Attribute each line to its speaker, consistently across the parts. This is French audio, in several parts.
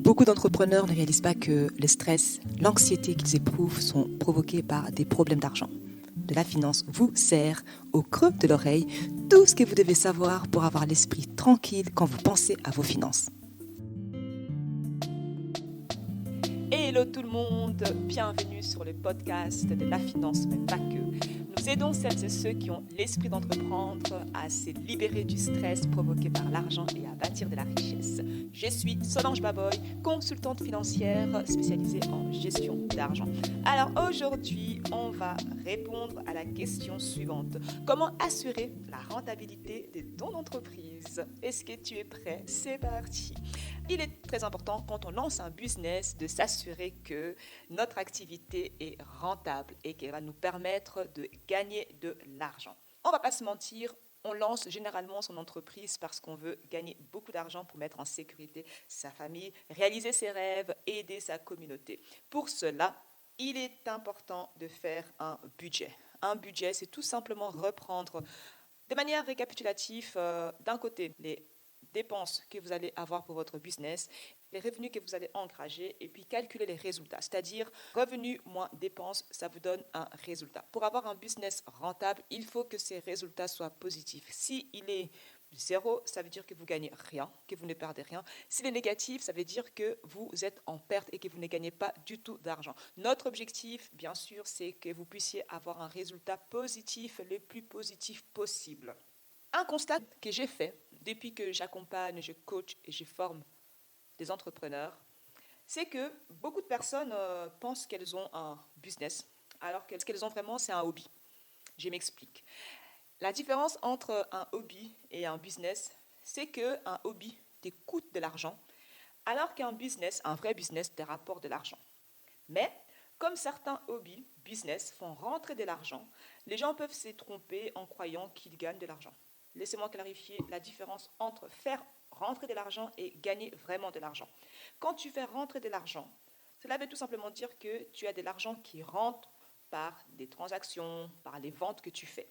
Speaker 1: Beaucoup d'entrepreneurs ne réalisent pas que le stress, l'anxiété qu'ils éprouvent sont provoqués par des problèmes d'argent. De la finance vous sert au creux de l'oreille tout ce que vous devez savoir pour avoir l'esprit tranquille quand vous pensez à vos finances. Hello tout le monde, bienvenue sur le podcast de la finance, mais pas que. Nous aidons celles et ceux qui ont l'esprit d'entreprendre à se libérer du stress provoqué par l'argent et à bâtir de la richesse. Je suis Solange Baboy, consultante financière spécialisée en gestion d'argent. Alors aujourd'hui, on va répondre à la question suivante. Comment assurer la rentabilité de ton entreprise? Est-ce que tu es prêt? C'est parti. Il est très important quand on lance un business de s'assurer que notre activité est rentable et qu'elle va nous permettre de gagner de l'argent. On ne va pas se mentir, on lance généralement son entreprise parce qu'on veut gagner beaucoup d'argent pour mettre en sécurité sa famille, réaliser ses rêves, aider sa communauté. Pour cela, il est important de faire un budget. Un budget, c'est tout simplement reprendre de manière récapitulative d'un côté les dépenses que vous allez avoir pour votre business, les revenus que vous allez engranger et puis calculer les résultats. C'est-à-dire revenus moins dépenses, ça vous donne un résultat. Pour avoir un business rentable, il faut que ces résultats soient positifs. S'il est zéro, ça veut dire que vous ne gagnez rien, que vous ne perdez rien. S'il est négatif, ça veut dire que vous êtes en perte et que vous ne gagnez pas du tout d'argent. Notre objectif, bien sûr, c'est que vous puissiez avoir un résultat positif, le plus positif possible. Un constat que j'ai fait depuis que j'accompagne, je coach et je forme des entrepreneurs, c'est que beaucoup de personnes pensent qu'elles ont un business, alors que ce qu'elles ont vraiment, c'est un hobby. Je m'explique. La différence entre un hobby et un business, c'est qu'un hobby te coûte de l'argent, alors qu'un business, un vrai business, te rapporte de l'argent. Mais comme certains hobbies, business, font rentrer de l'argent, les gens peuvent se tromper en croyant qu'ils gagnent de l'argent. Laissez-moi clarifier la différence entre faire rentrer de l'argent et gagner vraiment de l'argent. Quand tu fais rentrer de l'argent, cela veut tout simplement dire que tu as de l'argent qui rentre par des transactions, par les ventes que tu fais.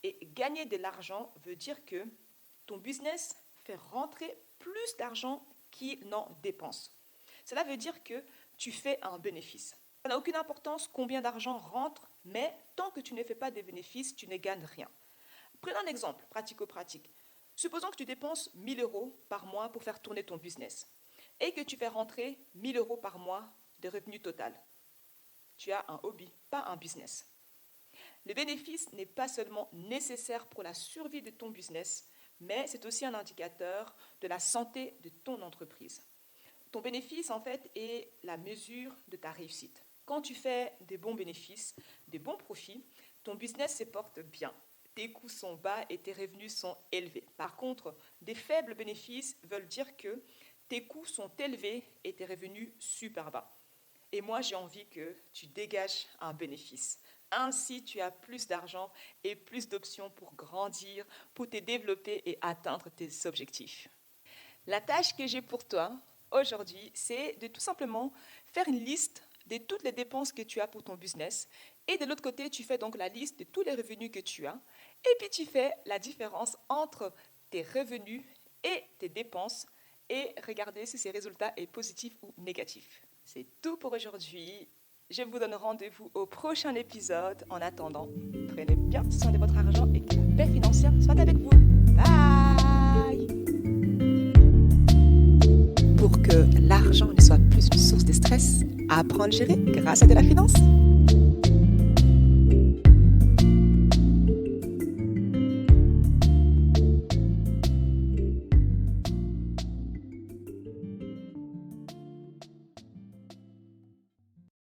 Speaker 1: Et gagner de l'argent veut dire que ton business fait rentrer plus d'argent qu'il n'en dépense. Cela veut dire que tu fais un bénéfice. Ça n'a aucune importance combien d'argent rentre, mais tant que tu ne fais pas de bénéfices, tu ne gagnes rien. Prenons un exemple pratico-pratique. Supposons que tu dépenses 1 000 euros par mois pour faire tourner ton business et que tu fais rentrer 1 000 euros par mois de revenus total. Tu as un hobby, pas un business. Le bénéfice n'est pas seulement nécessaire pour la survie de ton business, mais c'est aussi un indicateur de la santé de ton entreprise. Ton bénéfice, en fait, est la mesure de ta réussite. Quand tu fais des bons bénéfices, des bons profits, ton business se porte bien. Tes coûts sont bas et tes revenus sont élevés. Par contre, des faibles bénéfices veulent dire que tes coûts sont élevés et tes revenus super bas. Et moi, j'ai envie que tu dégages un bénéfice. Ainsi, tu as plus d'argent et plus d'options pour grandir, pour te développer et atteindre tes objectifs. La tâche que j'ai pour toi aujourd'hui, c'est de tout simplement faire une liste de toutes les dépenses que tu as pour ton business. Et de l'autre côté, tu fais donc la liste de tous les revenus que tu as. Et puis, tu fais la différence entre tes revenus et tes dépenses et regarder si ces résultats sont positifs ou négatifs. C'est tout pour aujourd'hui. Je vous donne rendez-vous au prochain épisode. En attendant, prenez bien soin de votre argent et que la paix financière soit avec vous. Bye! Pour que l'argent ne soit plus une source de stress, apprends à le gérer grâce à de la finance.